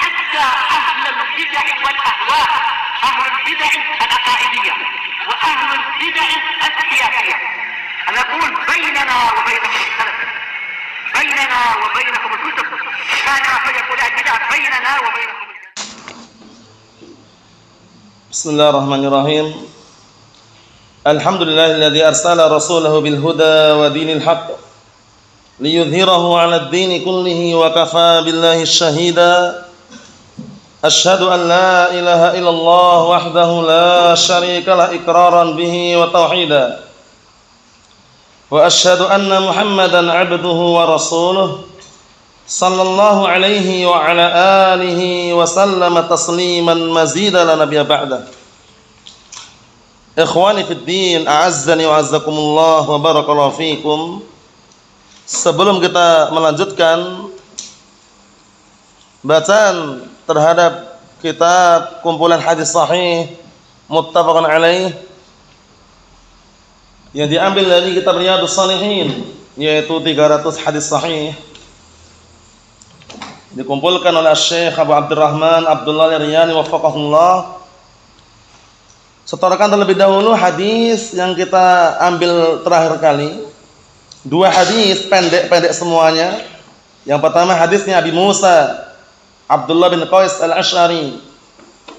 حتى أهل البدع والأهواء، أهل البدع العقائدية وأهل البدع السياسية. أنا أقول بيننا وبينكم السلف، بيننا وبينكم الكتب، كان فيقول البدع بيننا وبينكم. بسم الله الرحمن الرحيم. الحمد لله الذي أرسل رسوله بالهدى ودين الحق ليظهره على الدين كله وكفى بالله الشهيدا. أشهد أن لا إله إلا الله وحده لا شريك له إقرارا به وتوحيدا، وأشهد أن محمدا عبده ورسوله صلى الله عليه وعلى آله وسلم تسليما مزيدا لا نبي بعده. Ikhwani fid din, a'azzani wa azzakumullah wa barakallahu fikum. Sebelum kita melanjutkan bacaan terhadap kitab kumpulan hadis sahih muttafaqun alaih yang diambil dari kitab Riyadhus Shalihin, yaitu 300 hadis sahih dikumpulkan oleh Syekh Abu Abdurrahman Abdullah Al-Riyani wafaqahullah. Setorakan terlebih dahulu hadis yang kita ambil terakhir kali. Dua hadis pendek-pendek semuanya. Yang pertama hadisnya Abi Musa Abdullah bin Qais Al-Asy'ari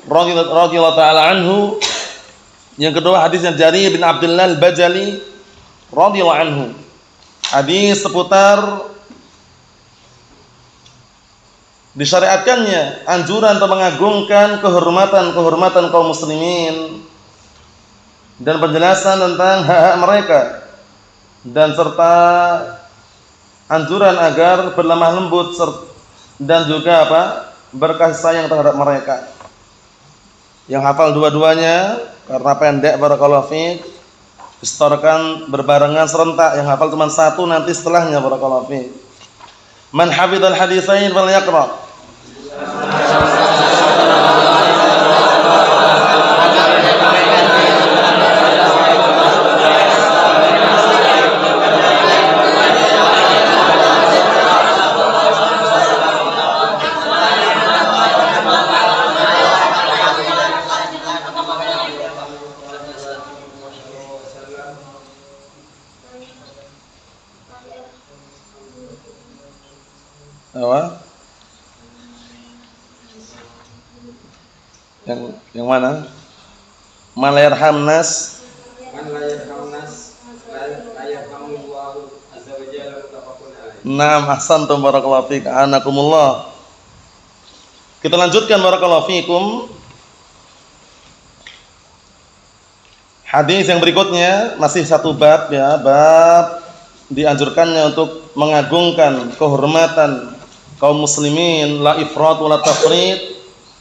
radhiyallahu ta'ala anhu. Yang kedua hadisnya Jarir bin Abdullah Al-Bajali radhiyallahu anhu. Hadis seputar disyariatkannya anjuran untuk mengagungkan kehormatan kaum muslimin dan penjelasan tentang hak-hak mereka, dan serta anjuran agar berlemah lembut dan juga berkasih sayang terhadap mereka. Yang hafal dua-duanya karena pendek barakallahu fiik, distorkan berbarengan serentak. Yang hafal cuma satu nanti setelahnya barakallahu fiik. Man hafidhal haditsain falyaqra. Yang mana? Man la yarhamnas la yarhamullahu azza wa jalla muttafaqun alaih. Naam, ahsantum barakallahu fiik, anakumullah. Kita lanjutkan barakallahu fiikum. Hadis yang berikutnya masih satu bab ya, bab dianjurkannya untuk mengagungkan kehormatan kaum muslimin, la ifrat wa la tafrit.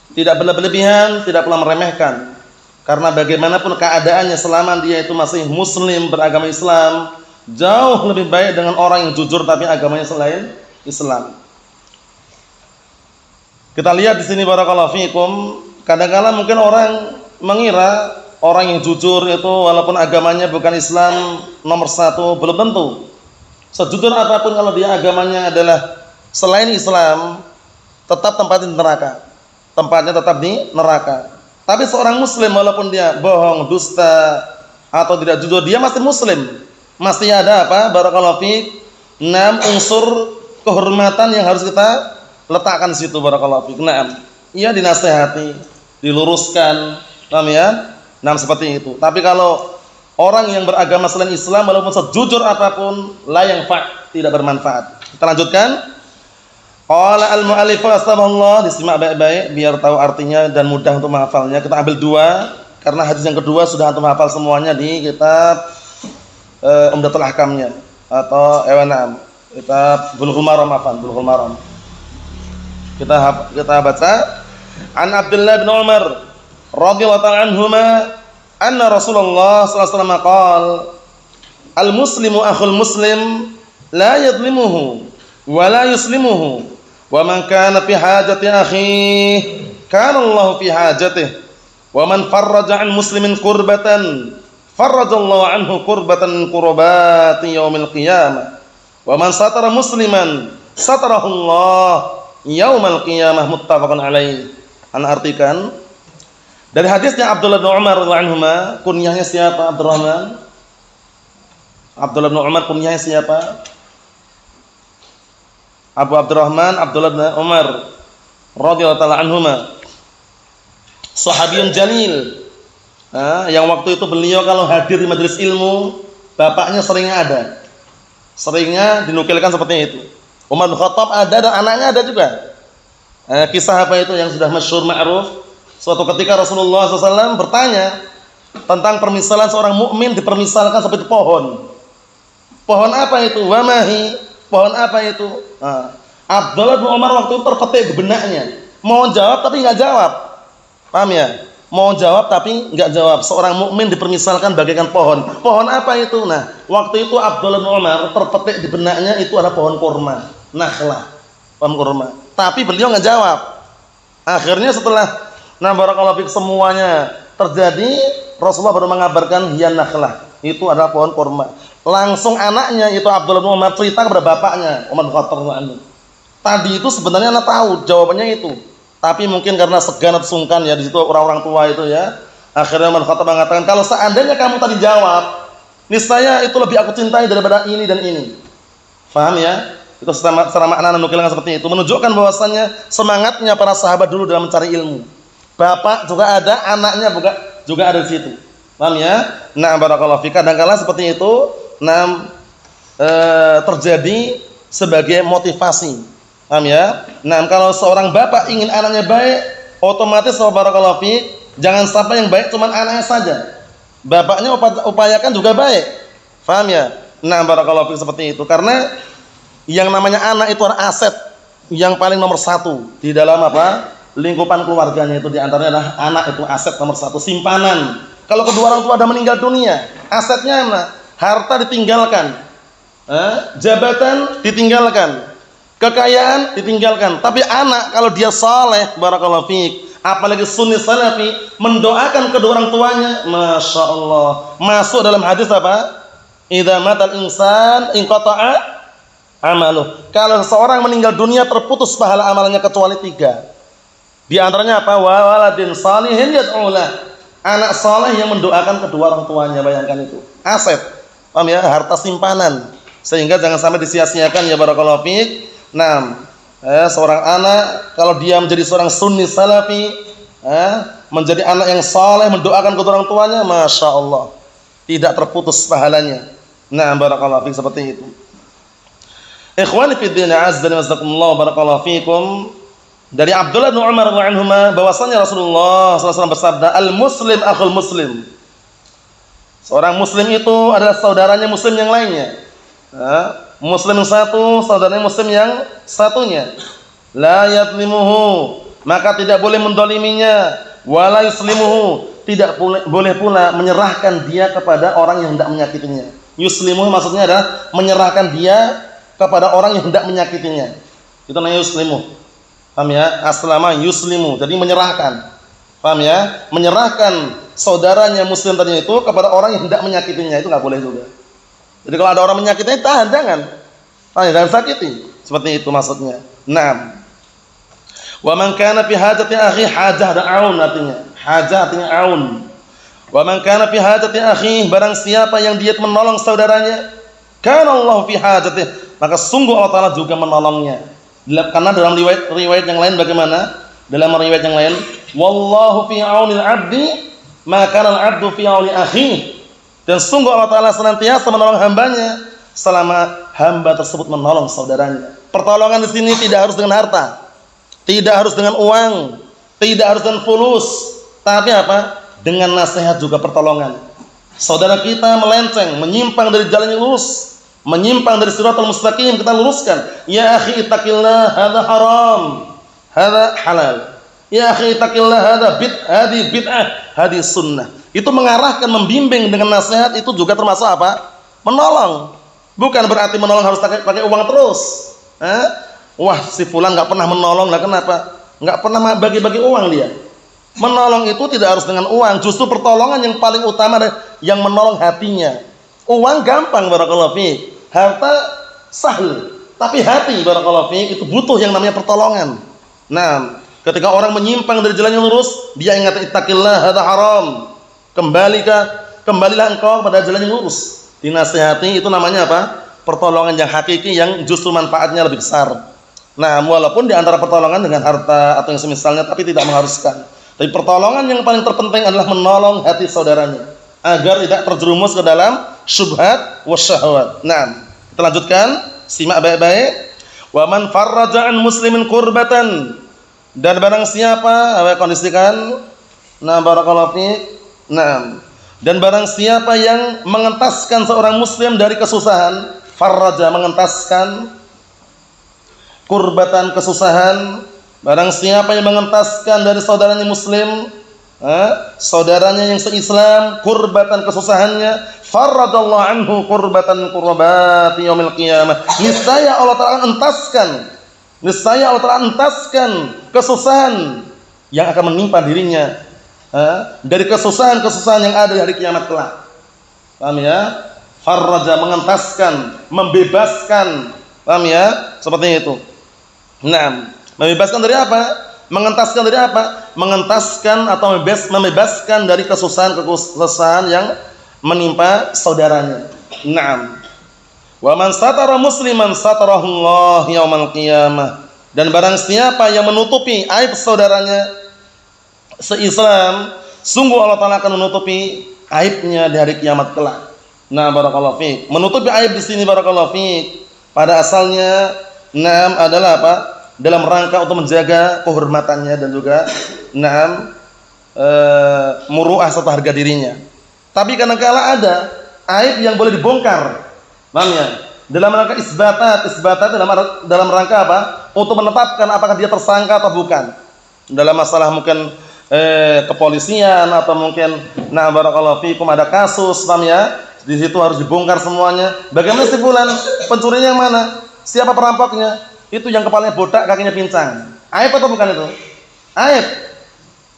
Tidak berlebihan, tidak pula meremehkan. Karena bagaimanapun keadaannya selama dia itu masih muslim beragama Islam, jauh lebih baik dengan orang yang jujur tapi agamanya selain Islam. Kita lihat di sini barakallahu fiikum, kadang-kala mungkin orang mengira orang yang jujur itu walaupun agamanya bukan Islam nomor satu, belum tentu. Sejujur apapun kalau dia agamanya adalah selain Islam, tetap tempatnya di neraka. Tempatnya tetap di neraka. Tapi seorang muslim walaupun dia bohong, dusta atau tidak jujur, dia masih muslim. Masih ada barakallahu fiik, 6 unsur kehormatan yang harus kita letakkan di situ barakallahu fiik. Ia dinasihati, diluruskan, paham ya? Seperti itu. Tapi kalau orang yang beragama selain Islam walaupun sejujur apapun, la yanfa', tidak bermanfaat. Kita lanjutkan. Qala al-mu'allif rahimahullah, disimak baik-baik biar tahu artinya dan mudah untuk menghafalnya. Kita ambil dua karena hadis yang kedua sudah antum hafal semuanya di kitab Umdatul Ahkamnya atau kitab Bulughul Maram. Kita baca an Abdullah bin Umar radhiyallahu ta'ala anhuma anna Rasulullah sallallahu alaihi wasallam qala al-muslimu akhul muslim la yadhlimuhu wa la yuslimuhu. Wa man kana fi hajati akhihi kana Allahu fi hajatihi. Wa man farraja 'an muslimin kurbatan farrajallahu 'anhu kurbatan qurbati yaumil qiyamah. Wa man satara musliman satarahu Allah yaumal qiyamah muttafaqun alaih. Ana artikan dari hadisnya Abdullah bin Umar radhiyallahu anhuma, kunyahnya siapa Abdurrahman? Abdullah bin Umar kunyahnya siapa? Abu Abdurrahman Abdullah bin Umar radhiyallahu taala anhuma. Sahabiyun jalil. Yang waktu itu beliau kalau hadir di majelis ilmu, bapaknya seringnya ada. Seringnya dinukilkan seperti itu. Umar bin Khattab ada dan anaknya ada juga. Kisah apa itu yang sudah masyhur ma'ruf? Suatu ketika Rasulullah SAW bertanya tentang permisalan seorang mukmin, dipermisalkan seperti pohon. Pohon apa itu? Wamahi. Pohon apa itu? Abdullah bin Umar waktu itu terpetik di benaknya. Mau jawab tapi nggak jawab. Paham ya? Mau jawab tapi nggak jawab. Seorang mukmin dipermisalkan bagaikan pohon. Pohon apa itu? Nah, waktu itu Abdullah bin Umar terpetik di benaknya itu adalah pohon kurma, nakhlah, pohon kurma. Tapi beliau nggak jawab. Akhirnya setelah barakallahu fik semuanya terjadi, Rasulullah baru mengabarkan hiya nakhlah, itu adalah pohon kurma. Langsung anaknya itu Abdullah bin Umar cerita kepada bapaknya, Umar bin Khattab. Tadi itu sebenarnya anak tahu jawabannya itu. Tapi mungkin karena segan atau sungkan ya di situ orang-orang tua itu ya. Akhirnya Umar Khattab mengatakan, kalau seandainya kamu tadi jawab, niscaya itu lebih aku cintai daripada ini dan ini. Faham ya? Itu secara makna nukilkan seperti itu, menunjukkan bahwasannya semangatnya para sahabat dulu dalam mencari ilmu. Bapak juga ada, anaknya juga ada di situ. Paham ya? Nah, barakallahu fika. Kadang-kala seperti itu, terjadi sebagai motivasi. Paham ya? Nah, kalau seorang bapak ingin anaknya baik, otomatis barakallahu fik, jangan sampai yang baik cuma anaknya saja. Bapaknya upayakan juga baik. Paham ya? Nah, barakallahu fik seperti itu. Karena yang namanya anak itu adalah aset yang paling nomor satu di dalam lingkupan keluarganya. Itu diantaranya adalah anak itu aset nomor satu, simpanan. Kalau kedua orang tua ada meninggal dunia, asetnya anak, harta ditinggalkan, jabatan ditinggalkan, kekayaan ditinggalkan. Tapi anak kalau dia saleh, barakallahu fiik, apalagi sunni salafi, mendoakan kedua orang tuanya, masya Allah, masuk dalam hadis apa? Idza matal insan inqata'a amaluh. Kalau seseorang meninggal dunia, terputus pahala amalnya kecuali 3. Di antaranya apa? Wa waladin salihin yad'ulah. Anak saleh yang mendoakan kedua orang tuanya. Bayangkan itu. Aset. Paham ya? Harta simpanan. Sehingga jangan sampai disia-siakan ya barakallahu fiik. Nah, seorang anak kalau dia menjadi seorang sunni salafi, menjadi anak yang saleh mendoakan kedua orang tuanya, masya Allah, tidak terputus pahalanya. Nah, barakallahu fiik seperti itu. Ikhwani fi din, azza wa jazakumullah, barakallahu fiikum. Dari Abdullah bin Umar radhiyallahu anhuma bahwasanya Rasulullah SAW bersabda, al-muslim akhul muslim. Seorang muslim itu adalah saudaranya muslim yang lainnya. Muslim yang satu, saudaranya muslim yang satunya. La yadlimuhu, maka tidak boleh mendoliminya. Wa la yuslimuhu, tidak boleh pula menyerahkan dia kepada orang yang hendak menyakitinya. Yuslimuhu maksudnya adalah menyerahkan dia kepada orang yang hendak menyakitinya. Itu namanya yuslimuh. Paham ya? Aslama yuslimu, jadi menyerahkan. Paham ya? Menyerahkan saudaranya muslim tadi itu kepada orang yang hendak menyakitinya, itu enggak boleh juga. Jadi kalau ada orang menyakitinya, tahan, jangan. Jangan sakiti. Seperti itu maksudnya. Naam. Wa man kana fi hajati akhi hajah da'un, artinya. Hajah artinya aun. Wa man kana fi hajati akhi, barang siapa yang dia menolong saudaranya, kana Allah fi hajatihi, maka sungguh Allah Ta'ala juga menolongnya. Karena dalam riwayat yang lain bagaimana? Dalam riwayat yang lain, wallahu fi aunil 'abdi ma kana al-'abdu fi auni akhihi. Dan sungguh Allah Ta'ala senantiasa menolong hambanya selama hamba tersebut menolong saudaranya. Pertolongan di sini tidak harus dengan harta, tidak harus dengan uang, tidak harus dengan fulus, tapi apa? Dengan nasihat juga pertolongan. Saudara kita melenceng, menyimpang dari jalan yang lurus, menyimpang dari siratal mustaqim, kita luruskan. Ya akhi ittaqillah, hadza haram, hadza halal. Ya akhi ittaqillah, hadza bid'ah, hadza sunnah. Itu mengarahkan, membimbing dengan nasihat, itu juga termasuk apa? Menolong. Bukan berarti menolong harus pakai uang terus. Wah, si fulan enggak pernah menolong, lah kenapa? Enggak pernah bagi-bagi uang dia. Menolong itu tidak harus dengan uang, justru pertolongan yang paling utama yang menolong hatinya. Uang gampang barakallahu fiik. Harta sahal, Tapi hati barakallahu fiik itu butuh yang namanya pertolongan. Nah, ketika orang menyimpang dari jalan yang lurus, dia ingat ittaqillah hada haram. Kembalilah engkau pada jalan yang lurus. Dinasihati itu namanya apa? Pertolongan yang hakiki yang justru manfaatnya lebih besar. Nah, walaupun di antara pertolongan dengan harta atau yang semisalnya tapi tidak mengharuskan. Tapi pertolongan yang paling terpenting adalah menolong hati saudaranya agar tidak terjerumus ke dalam syubhat wasyahwat. Nah, kita lanjutkan, simak baik-baik. Wa man farraja an muslimin kurbatan, dan barang siapa, kondisikan. Nah, barakallahu fiik. Nah, dan barang siapa yang mengentaskan seorang muslim dari kesusahan, farraja mengentaskan, kurbatan kesusahan, barang siapa yang mengentaskan dari saudaranya muslim, saudaranya yang se-Islam, kurbatan kesusahannya, faradallahu anhu kurbatan kurbati yaumil qiyamah. Niscaya Allah Ta'ala entaskan kesusahan yang akan menimpa dirinya dari kesusahan-kesusahan yang ada di hari kiamat kelak. Paham ya? Farraja mengentaskan, membebaskan. Paham ya? Seperti itu. Nah, membebaskan dari apa? Mengentaskan dari apa? Mengentaskan atau membebaskan dari kesusahan yang menimpa saudaranya. Naam. Wa man satara musliman satarahu Allah yaumal qiyamah. Dan barang siapa yang menutupi aib saudaranya se-Islam, sungguh Allah Ta'ala akan menutupi aibnya di hari kiamat kelak. Nah, barakallahu fiik. Menutupi aib di sini barakallahu fiik pada asalnya adalah apa? Dalam rangka untuk menjaga kehormatannya dan juga muru'ah serta harga dirinya. Tapi kadang-kala ada aib yang boleh dibongkar. Paham ya? Dalam rangka isbatat dalam rangka apa? Untuk menetapkan apakah dia tersangka atau bukan. Dalam masalah mungkin kepolisian atau mungkin barakallahu fiikum ada kasus, paham ya? Di situ harus dibongkar semuanya. Bagaimana si fulan? Pencurinya yang mana? Siapa perampoknya? Itu yang kepalanya botak, kakinya pincang. Aib atau bukan itu? Aib.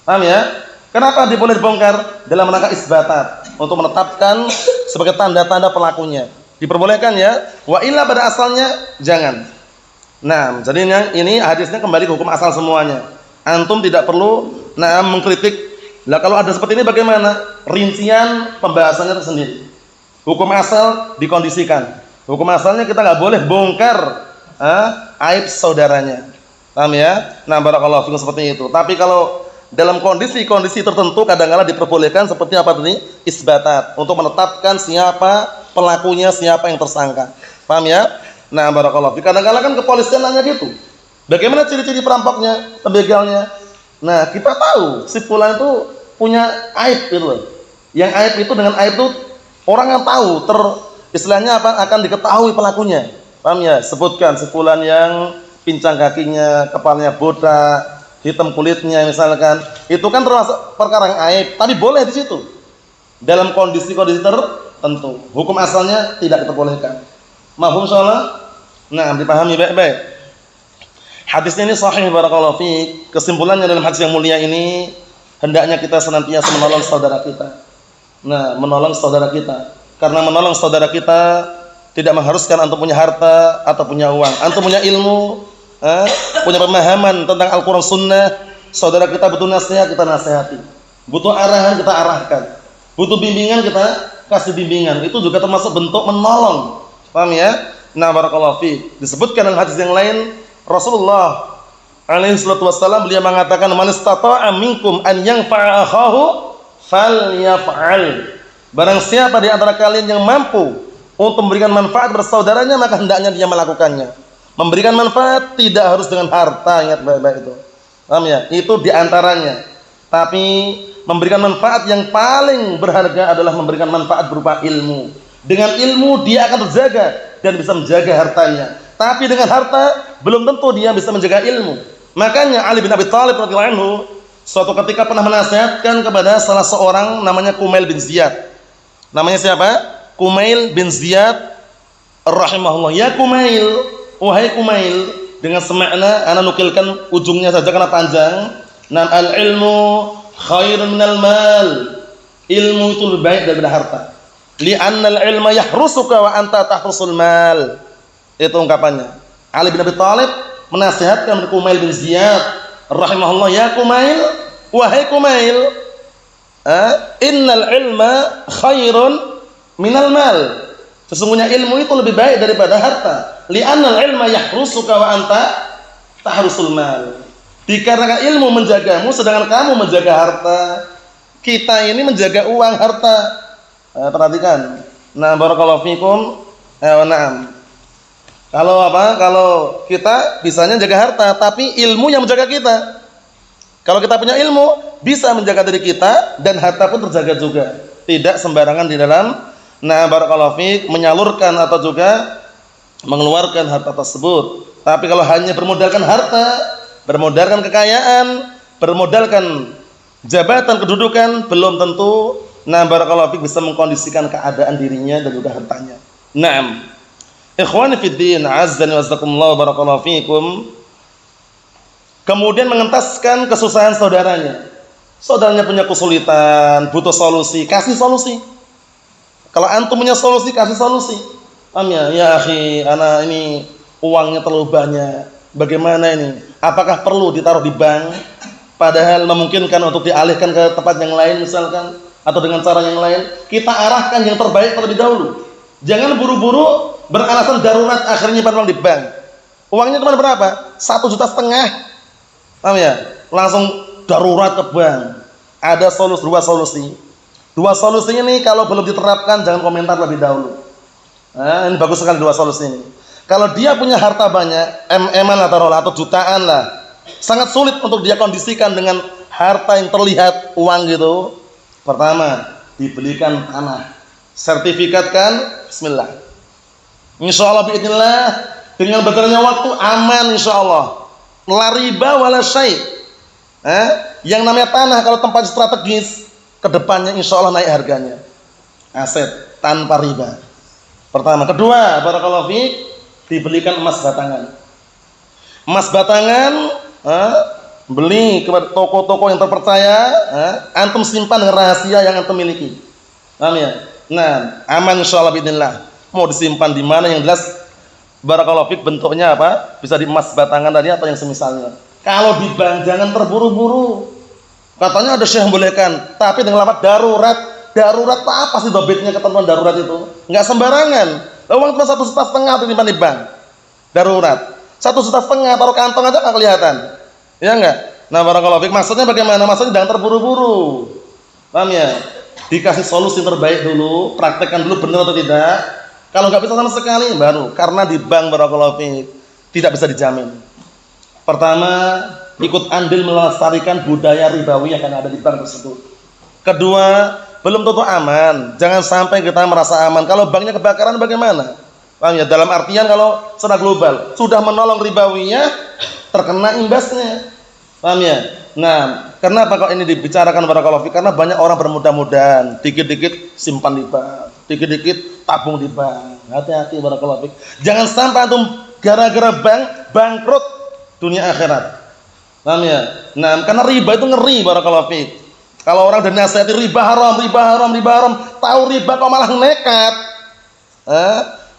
Paham ya? Kenapa dia boleh dibongkar? Dalam rangka isbatat, untuk menetapkan sebagai tanda-tanda pelakunya. Diperbolehkan ya. Wa illa pada asalnya jangan. Nah, jadi ini hadisnya kembali ke hukum asal semuanya. Antum tidak perlu mengkritik. Lah kalau ada seperti ini bagaimana? Rincian pembahasannya tersendiri. Hukum asal dikondisikan. Hukum asalnya kita nggak boleh bongkar aib saudaranya. Paham ya? Nah, barakallahu fikum seperti itu. Tapi kalau dalam kondisi-kondisi tertentu kadang-kala diperbolehkan seperti apa tadi? Isbatat, untuk menetapkan siapa pelakunya, siapa yang tersangka. Paham ya? Nah, barakallahu fikum. Kadang-kala kan kepolisian nanya gitu. Bagaimana ciri-ciri perampoknya, pembegalnya? Nah, kita tahu si fulan itu punya aib gitu loh. Yang aib itu dengan aib itu orang yang tahu istilahnya apa akan diketahui pelakunya. Paham ya? Sebutkan si fulan yang pincang kakinya, kepalanya botak, hitam kulitnya misalkan. Itu kan termasuk perkara yang aib, tapi boleh di situ. Dalam kondisi-kondisi tertentu. Hukum asalnya tidak diperbolehkan. Mahfum insyaallah? Nah, dipahami baik-baik. Hadisnya ini sahih barakallahu fiik. Kesimpulannya dalam hadis yang mulia ini, hendaknya kita senantiasa menolong saudara kita. Nah, menolong saudara kita. Karena menolong saudara kita tidak mengharuskan antum punya harta atau punya uang. Antum punya ilmu, punya pemahaman tentang Al-Quran Sunnah, saudara kita butuh nasihat, kita nasihati. Butuh arahan, kita arahkan. Butuh bimbingan, kita kasih bimbingan. Itu juga termasuk bentuk menolong. Paham ya? Nah, barakallahu fiik. Disebutkan dalam hadis yang lain, Rasulullah alaihi salatu wassalam beliau mengatakan, "Man istata'a minkum an yanfa'a akhahu falyaf'al." Barang siapa di antara kalian yang mampu untuk memberikan manfaat bersaudaranya, maka hendaknya dia melakukannya. Memberikan manfaat tidak harus dengan harta, ingat baik-baik itu. Paham ya? Itu di antaranya. Tapi memberikan manfaat yang paling berharga adalah memberikan manfaat berupa ilmu. Dengan ilmu dia akan terjaga dan bisa menjaga hartanya. Tapi dengan harta belum tentu dia bisa menjaga ilmu. Makanya Ali bin Abi Thalib radhiyallahu anhu suatu ketika pernah menasihatkan kepada salah seorang namanya Kumail bin Ziyad. Namanya siapa? Kumail bin Ziyad rahimahullah. Ya Kumail, wahai Kumail, dengan semakna ana nukilkan ujungnya saja karena panjang. Nam al-ilmu khairun minal mal. Ilmu itu lebih baik daripada harta. Li'annal ilma yahrusuka wa anta tahrusul mal. Itu ungkapannya. Ali bin Abi Thalib menasihatkan Kumail bin Ziyad rahimahullah, ya Kumail, wahai Kumail, innal ilma khairun minal mal. Sesungguhnya ilmu itu lebih baik daripada harta. Li'annal ilma yahrusuka wa anta tahrusul mal. Dikarenakan ilmu menjagamu sedangkan kamu menjaga harta. Kita ini menjaga uang, harta. Perhatikan. Nah, barakallahu fikum. Na'am. Kalau kita bisanya jaga harta, tapi ilmu yang menjaga kita. Kalau kita punya ilmu, bisa menjaga diri kita dan harta pun terjaga juga. Tidak sembarangan di dalam barakallahu fiik menyalurkan atau juga mengeluarkan harta tersebut. Tapi kalau hanya bermodalkan harta, bermodalkan kekayaan, bermodalkan jabatan, kedudukan, belum tentu barakallahu fiik bisa mengkondisikan keadaan dirinya dan juga hartanya. Naam. Ikhwani fid din, azzani wa jazakumullah, barakallahu fiikum. Kemudian mengentaskan kesusahan saudaranya. Saudaranya punya kesulitan, butuh solusi, kasih solusi. Kalau antum punya solusi, kasih solusi. Paham ya? Ya akhi, ana ini uangnya terlalu banyak. Bagaimana ini? Apakah perlu ditaruh di bank? Padahal memungkinkan untuk dialihkan ke tempat yang lain misalkan, atau dengan cara yang lain. Kita arahkan yang terbaik terlebih dahulu. Jangan buru-buru beralasan darurat akhirnya nyimpan uang di bank. Uangnya cuma berapa? 1,5 juta. Paham ya? Langsung darurat ke bank. Ada dua solusi. Dua solusi ini kalau belum diterapkan jangan komentar lebih dahulu. Ini bagus sekali dua solusi ini. Kalau dia punya harta banyak, MM-an atau jutaan lah, sangat sulit untuk dia kondisikan dengan harta yang terlihat uang gitu. Pertama, dibelikan tanah, sertifikatkan, bismillah. Insyaallah biidznillah, dengan berjalannya waktu aman insyaallah. La riba wala syai'. Yang namanya tanah kalau tempat strategis, kedepannya insya Allah naik harganya. Aset tanpa riba. Pertama. Kedua, barakallahu fiik, dibelikan emas batangan. Emas batangan, beli ke toko-toko yang terpercaya, antum simpan dengan rahasia yang antum miliki. Paham ya? Nah, aman insya Allah bismillah. Mau disimpan di mana yang jelas, barakallahu fiik, bentuknya apa? Bisa di emas batangan tadi atau yang semisalnya. Kalau di bank jangan terburu-buru. Katanya ada syekh yang bolehkan, tapi dengan lafaz darurat. Darurat apa sih dobitnya ketentuan darurat itu? Enggak sembarangan. Uang cuma 1,5 juta disimpan di bank. Darurat. 1,5 juta taruh kantong aja enggak kelihatan. Ya enggak? Nah, barakallahu fiik, maksudnya bagaimana? Maksudnya jangan terburu-buru. Paham ya? Dikasih solusi terbaik dulu, praktekkan dulu benar atau tidak. Kalau enggak bisa sama sekali baru, karena di bank barakallahu fiik tidak bisa dijamin. Pertama, ikut andil melestarikan budaya ribawi yang ada di bank tersebut. Kedua, belum tentu aman. Jangan sampai kita merasa aman. Kalau banknya kebakaran bagaimana? Paham ya? Dalam artian kalau secara global sudah menolong ribawinya, terkena imbasnya. Paham ya? Nah, kenapa kok ini dibicarakan barakallahu fiik? Karena banyak orang bermudah-mudahan, dikit-dikit simpan di bank, dikit-dikit tabung di bank. Hati-hati barakallahu fiik. Jangan sampai antum gara-gara bank bangkrut dunia akhirat. Paham ya? Nah, karena riba itu ngeri barakallahu fiik. Kalau orang udah nasihati riba haram, tahu riba kok malah nekat.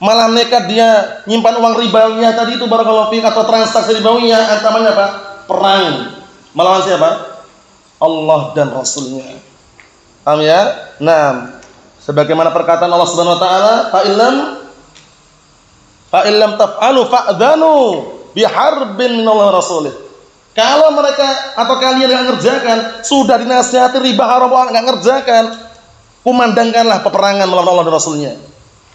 Malah nekat dia nyimpan uang ribawiyah tadi itu barakallahu fiik, atau transaksi ribawiyah, ancamannya apa? Perang. Melawan siapa? Allah dan Rasulnya. Paham ya? Nah, sebagaimana perkataan Allah Subhanahu wa taala, fa illam taf'alu fa'dhanu biharbin minallahi rasulih. Kalau mereka atau kalian yang ngerjakan, sudah dinasihati riba haram enggak ngerjakan, kumandangkanlah peperangan melawan Allah dan Rasulnya.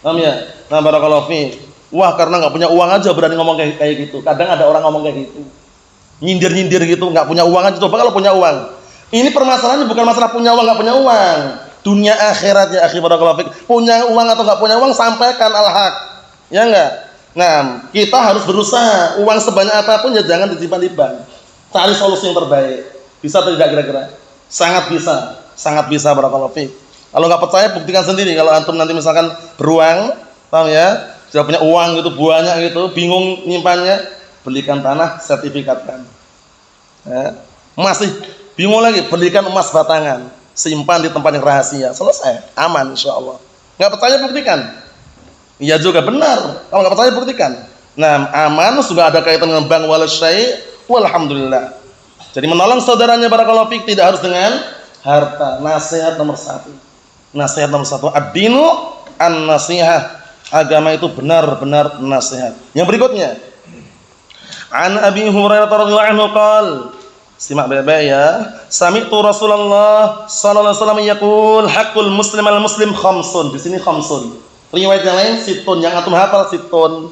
Paham ya? Nah, barakallahu fiik. Wah, karena enggak punya uang aja berani ngomong kayak gitu. Kadang ada orang ngomong kayak gitu. Nyindir-nyindir gitu, enggak punya uang aja. Coba kalau punya uang. Ini permasalahannya bukan masalah punya uang enggak punya uang. Dunia akhirat ya akhi, barakallahu fiik. Punya uang atau enggak punya uang, sampaikan al-haq. Ya enggak? Nah, kita harus berusaha. Uang sebanyak apapun ya jangan disimpan di bank. Cari solusi yang terbaik. Bisa atau tidak kira-kira? Sangat bisa barakallahu fiik. Kalau nggak percaya buktikan sendiri. Kalau antum nanti misalkan beruang, paham ya? Sudah punya uang gitu banyak gitu, bingung nyimpannya, belikan tanah, sertifikatkan. Ya. Masih bingung lagi, belikan emas batangan, simpan di tempat yang rahasia. Selesai, aman insyaallah. Nggak percaya buktikan. Iya juga benar. Kalau nggak percaya buktikan. Nah, aman sudah ada kaitan dengan bank wal syai', walhamdulillah. Jadi menolong saudaranya barakallahu fik tidak harus dengan harta. Nasihat nomor 1. Nasihat nomor 1, ad-dinu an-nasihah. Agama itu benar-benar nasihat. Yang berikutnya, an Abi Hurairah radhiyallahu anhu qol, simak baik-baik ya. Sami'tu Rasulullah sallallahu alaihi wasallam yaqul, haqqul muslim al-muslim khamsun. Di sini khamsun. Riwayat yang lain situn, yang antum hafal situn.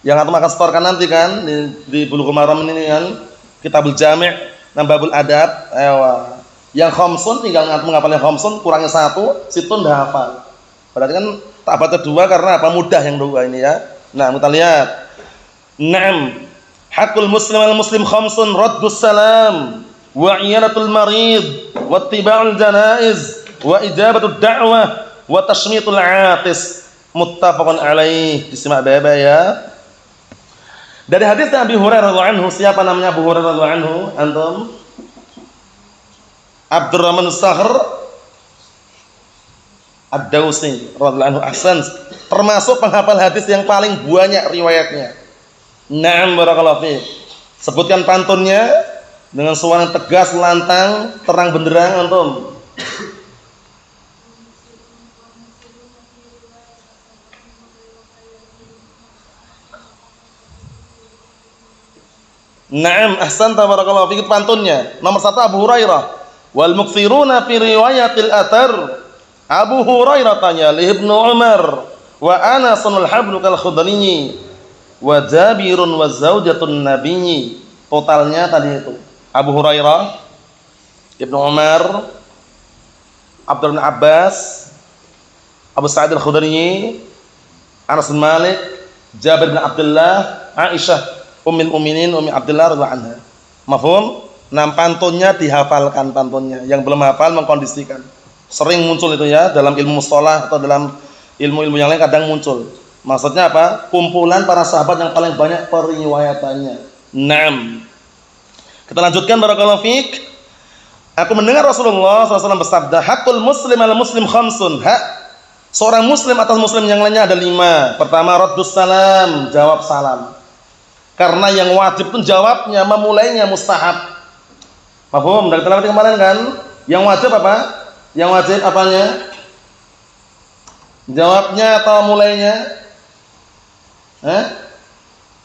Yang antum akan setorkan nanti kan di Bulughul Maram ini kan, Kitabul Jami' dan Babul Adab. Ewa. Yang khamsun tinggal antum ngapalnya khamsun, kurangnya 1, situn dah hafal. Berarti kan tak baca 2 karena apa? Mudah yang 2 ini ya. Nah, kita lihat. Naam. Haqqul muslim al-muslim khamsun, raddus salam, wa iyadatul marid, wa ittiba'ul janaiz, wa ijabatud da'wah, wa tashmitul 'atis. Muttafaqun alaih. Disimak baik-baik ya. Dari hadis Abi Hurairah radhiyallahu anhu, siapa namanya Abu Hurairah radhiyallahu anhu? Antum? Abdurrahman Sakhr Ad-Dawsi radhiyallahu anhu. Ahsan. Termasuk penghafal hadis yang paling banyak riwayatnya. Naam barakallahu fiik. Sebutkan pantunnya dengan suara yang tegas, lantang, terang benderang antum. Naam, ahsan tabarakallahu fiik pantunnya. Nomor 1 Abu Hurairah. Wal muktsiruna fi riwayatil athar. Abu Hurairah tanya li Ibnu Umar wa Anasul hablu kal khudani wa Jabirun wa zaujatun nabiyyi. Totalnya tadi itu Abu Hurairah, Ibnu Umar, Abdullah bin Abbas, Abu Sa'id al-Khudri, Anas bin Malik, Jabir bin Abdullah, Aisyah Ummul Mukminin Ummi Abdullah radhiyallahu anha. Mafhum? Nah, pantunnya dihafalkan pantunnya. Yang belum hafal mengkondisikan. Sering muncul itu ya dalam ilmu mustalah atau dalam ilmu-ilmu yang lain kadang muncul. Maksudnya apa? Kumpulan para sahabat yang paling banyak periwayatannya. Naam. Kita lanjutkan barakallahu fiik. Aku mendengar Rasulullah SAW bersabda, haqqul muslim al muslim khamsun. Hak seorang muslim atas muslim yang lainnya ada 5. Pertama, raddus salam, jawab salam. Karena yang wajib pun jawabnya, memulainya mustahab. Paham? Dari telah kemarin kan? Yang wajib apa? Yang wajib apanya? Jawabnya atau mulainya?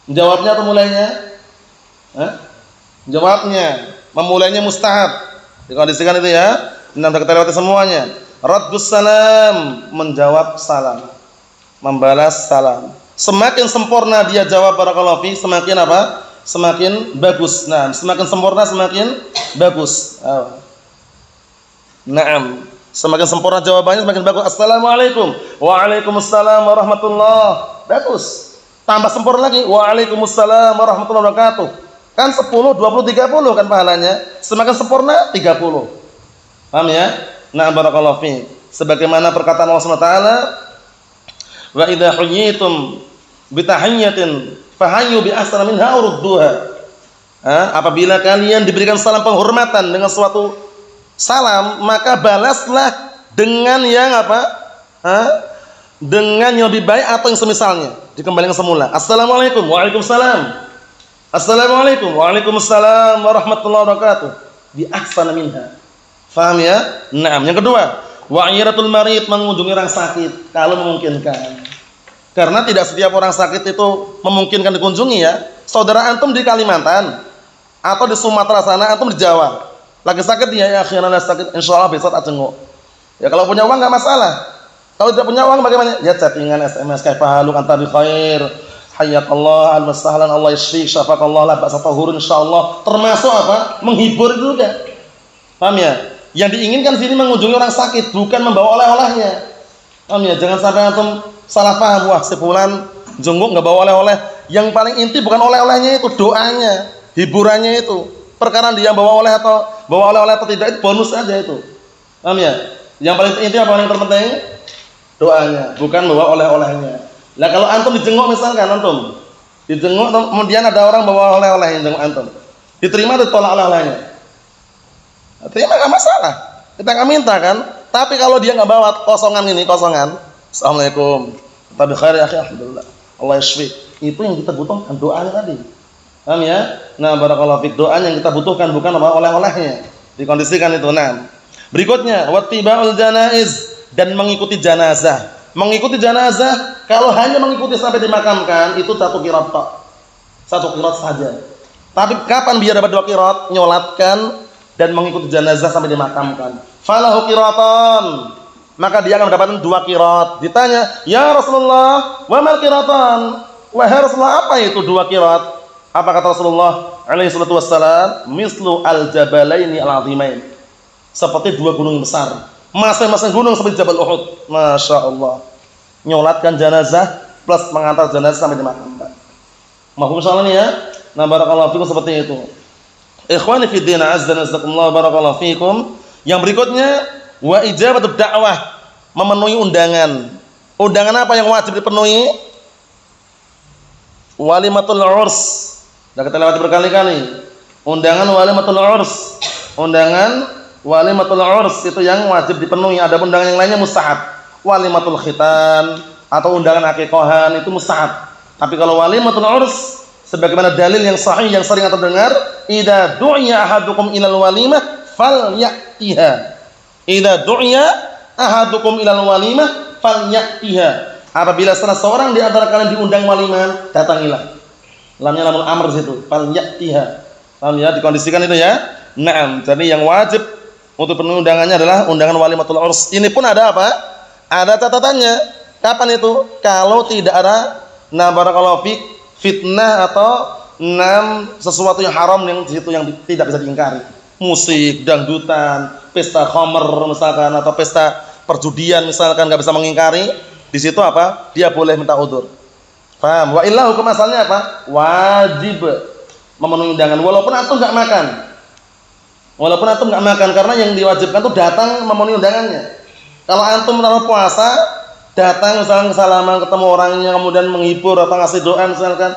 Jawabnya atau mulainya? Jawabnya. Memulainya mustahab. Dikondisikan itu ya. Nanti kita lewati semuanya. Raddus salam, menjawab salam. Membalas salam. Semakin sempurna dia jawab barakallahu fi, semakin apa? Semakin bagus. Nah, semakin sempurna semakin bagus. Naam. Semakin sempurna jawabannya semakin bagus. Assalamualaikum. Waalaikumsalam warahmatullahi. Bagus. Tambah sempurna lagi. Waalaikumsalam warahmatullahi wabarakatuh. Kan 10, 20, 30 kan pahalanya. Semakin sempurna 30. Paham ya? Nah, barakallahu fi. Sebagaimana perkataan Allah Subhanahu wa taala, wa idza huyitum bi tahiyyatin fahayyu bi ahsana minha aw rudduha. Apabila kalian diberikan salam penghormatan dengan suatu salam, maka balaslah dengan yang apa? Dengan yang lebih baik atau yang semisalnya, dikembalikan semula. Assalamualaikum. Waalaikumsalam. Assalamualaikum. Waalaikumsalam warahmatullahi wabarakatuh. Bi ahsana minha. Faham ya? Naam. Yang kedua, wa iyadatul marid, mengunjungi orang sakit kalau memungkinkan. Karena tidak setiap orang sakit itu memungkinkan dikunjungi ya. Saudara antum di Kalimantan atau di Sumatera sana, antum di Jawa. Lagi sakit dia, ya akhirnya sakit, insyaallah besok tak jenguk. Ya kalau punya uang enggak masalah. Kalau tidak punya uang bagaimana? Ya chattingan SMS, kaifa haluk anta bi khair, hayyakallah al-mustahlan, Allah yashfi, syafakallah la ba'sa tahur insyaallah. Termasuk apa? Menghibur itu juga. Paham ya? Yang diinginkan sini mengunjungi orang sakit, bukan membawa oleh-olehnya. Paham ya? Jangan sampai antum salah paham, wah si fulan jenguk enggak bawa oleh-oleh. Yang paling inti bukan oleh-olehnya itu, doanya, hiburannya itu. Perkara dia bawa oleh atau bawa oleh-oleh atau tidak itu bonus aja itu. Paham ya? Yang paling inti apa yang terpenting? Doanya, bukan bawa oleh-olehnya. Nah, kalau antum dijenguk misalkan antum dijenguk kemudian ada orang bawa oleh-oleh yang jenguk antum. Diterima atau ditolak oleh-olehnya? Terima enggak masalah. Kita enggak minta kan? Tapi kalau dia enggak bawa kosongan ini, kosongan. Assalamualaikum. Tapi khair ya akhi, alhamdulillah. Allah yashfi. Itu yang kita butuhkan, doanya tadi. Paham ya? Nah, barakallahu fik, doa yang kita butuhkan bukan apa oleh-olehnya. Dikondisikan itu. Nah, berikutnya wattiba'ul janaiz, dan mengikuti jenazah. Mengikuti jenazah kalau hanya mengikuti sampai dimakamkan itu satu qirat tok. Satu qirat saja. Tapi kapan biar dapat 2 qirat? Nyolatkan dan mengikuti jenazah sampai dimakamkan. Falahu qiratan. Maka dia akan mendapatkan 2 qirat. Ditanya, "Ya Rasulullah, wa mal qiratan?" Wahai Rasulullah, apa itu 2 qirat? Apa kata Rasulullah alaihi salatu wassalam? Mislu al-jabalaini al-azimain. Seperti 2 gunung besar. Masing-masing gunung seperti Jabal Uhud. Masya Allah. Nyolatkan jenazah plus mengantar jenazah sampai dimakamkan. Mahfum salam ya. Nah, barakallahu fikum seperti itu. Ikhwani fi din, azza wa jalla, barakallahu fikum. Yang berikutnya wa ijabatud da'wah, memenuhi undangan. Undangan apa yang wajib dipenuhi? Walimatul urs. Sudah kita lewati berkali-kali. Undangan walimatul urs. Undangan walimatul urs itu yang wajib dipenuhi. Ada undangan yang lainnya mustahab. Walimatul khitan atau undangan akikahan itu mustahab. Tapi kalau walimatul urs, sebagaimana dalil yang sahih yang sering kita dengar, idza du'iya ahadukum ilal walimah falyatiha. Idza du'iya ahadukum ilal walimah falyatiha. Apabila salah seorang di antara kalian diundang walimah, datangilah. Lamnya lamul amr situ, falyatiha. Paham ya? Dikondisikan itu ya. Naam. Jadi yang wajib untuk penuhi undangannya adalah undangan walimatul urs. Ini pun ada apa? Ada catatannya. Kapan itu? Kalau tidak ada barakallahu fik fitnah atau sesuatu yang haram yang di situ yang tidak bisa diingkari. Musik, dangdutan, pesta khamr misalkan atau pesta perjudian misalkan enggak bisa mengingkari. Di situ apa? Dia boleh minta udzur. Paham? Wa illa hukum asalnya apa? Wajib memenuhi undangan walaupun antum enggak makan. Walaupun antum enggak makan, karena yang diwajibkan itu datang memenuhi undangannya. Kalau antum menaruh puasa, datang misalkan ke salaman, ketemu orangnya, kemudian menghibur atau ngasih doa misalkan,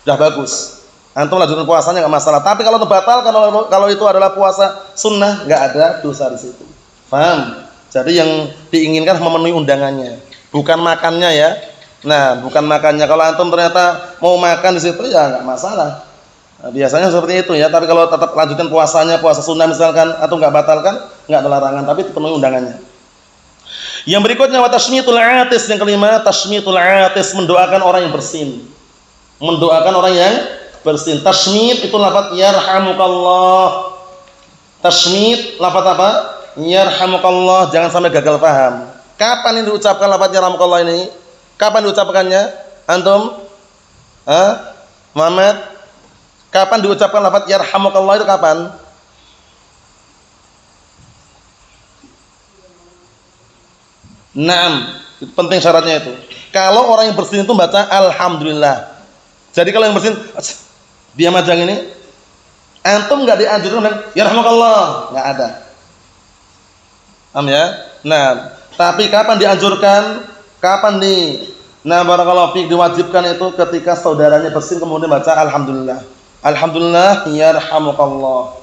sudah bagus. Antum lanjutkan puasanya enggak masalah. Tapi kalau batal, kalau itu adalah puasa sunnah, enggak ada dosa di situ. Paham? Jadi yang diinginkan memenuhi undangannya, bukan makannya ya. Nah, bukan makannya. Kalau antum ternyata mau makan di situ ya enggak masalah. Nah, biasanya seperti itu ya. Tapi kalau tetap lanjutkan puasanya, puasa sunnah misalkan, atau enggak batalkan, enggak ada larangan, tapi dipenuhi undangannya. Yang berikutnya wa tasmitul atis, yang kelima tasmitul atis, mendoakan orang yang bersin. Mendoakan orang yang bersin. Tasmit itu lafaz yarhamukallah. Tasmit lafaz apa? Yarhamukallah. Jangan sampai gagal paham. Kapan ini diucapkan lafaz yarhamukallah ini? Kapan diucapkannya? Antum? Muhammad? Kapan diucapkan lafaz yarhamukallah itu kapan? Naam, itu penting syaratnya itu. Kalau orang yang bersin itu baca alhamdulillah. Jadi kalau yang bersin dia majang ini, antum enggak dianjurkan dengan yarhamukallah, enggak ada. Paham ya? Nah, tapi kapan dianjurkan? Kapan barakallahu fiik diwajibkan itu ketika saudaranya bersin kemudian baca alhamdulillah. Alhamdulillah yarhamukallah.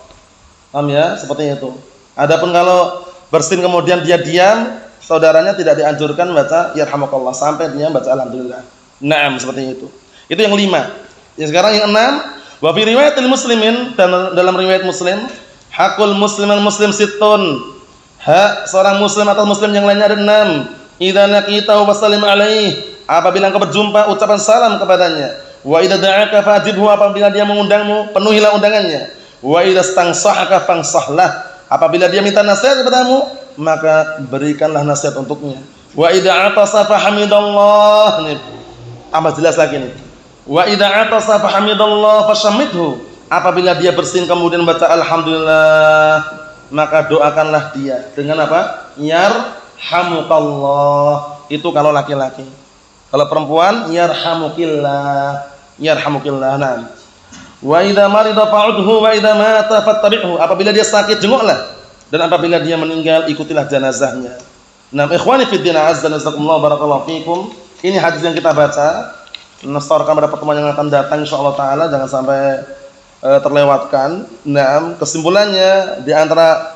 Paham ya? Seperti itu. Adapun kalau bersin kemudian dia diam, saudaranya tidak dianjurkan baca yarhamukallah sampai dia baca alhamdulillah. Naam, seperti itu. Itu yang 5. Yang sekarang yang 6, wa fi riwayatil muslimin, dan dalam riwayat Muslim, hakul musliman muslim sittun. Hak seorang muslim atau muslim yang lainnya ada 6. Idza laqitahu fasallim alaihi, apabila engkau berjumpa ucapan salam kepadanya. Wa idza da'aka fajibhu, apabila dia mengundangmu penuhilah undangannya. Wa idza stansahaka fansahlah, apabila dia minta nasihat kepadamu maka berikanlah nasihat untuknya. Wa idza atasa fahamidallah, ini tambah jelas lagi nih. Wa idza atasa fahamidallah fashamidhu, apabila dia bersin kemudian baca alhamdulillah, maka doakanlah dia dengan apa? Yarhamukallah. Itu kalau laki-laki. Kalau perempuan yarhamukillah, yarhamukillah. Nah, wa idza marida fa'udhu wa idza mata fattabi'hu, apabila dia sakit jenguklah, dan apabila dia meninggal ikutilah jenazahnya. Nah, ikhwani fid din, azza wa jalla, barakallahu fikum. Ini hadis yang kita baca, nastorkan pada pertemuan yang akan datang insyaallah taala, jangan sampai terlewatkan. Nah, kesimpulannya di antara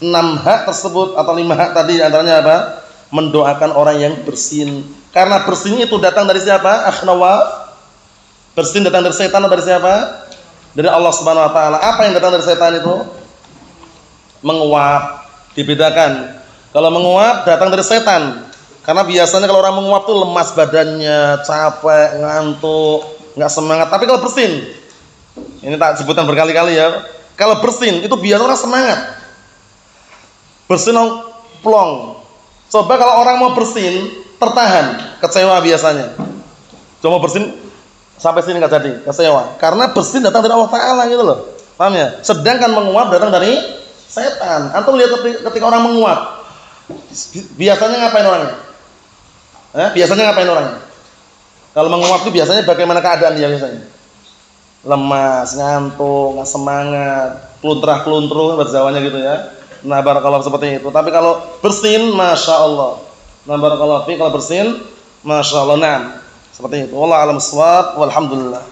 6 hak tersebut atau 5 hak tadi, di antaranya apa? Mendoakan orang yang bersin. Karena bersin itu datang dari siapa? Akhnawa Bersin datang dari setan atau dari siapa? Dari Allah Subhanahu wa taala. Apa yang datang dari setan itu? Menguap. Dibedakan. Kalau menguap datang dari setan. Karena biasanya kalau orang menguap tuh lemas badannya, capek, ngantuk, enggak semangat. Tapi kalau bersin, ini tak sebutan berkali-kali ya. Kalau bersin itu biasa orang semangat. Bersin plong. Coba kalau orang mau bersin tertahan, kecewa biasanya. Coba bersin sampai sini nggak jadi, kecewa. Karena bersin datang dari Allah Taala gitu loh. Paham ya? Sedangkan menguap datang dari setan. Antum lihat ketika orang menguap, biasanya ngapain orangnya? Biasanya ngapain orangnya? Kalau menguap itu biasanya bagaimana keadaan dia biasanya? Lemas, ngantuk, nggak semangat, keluntrah-keluntruh bahasa Jawanya gitu ya. Nah, barakallahu seperti itu. Tapi kalau bersin, masya Allah. Nah, barakallahu fi kalau bersin, masya Allah. Nah, seperti itu. Wallahu a'lam bishawab. Walhamdulillah.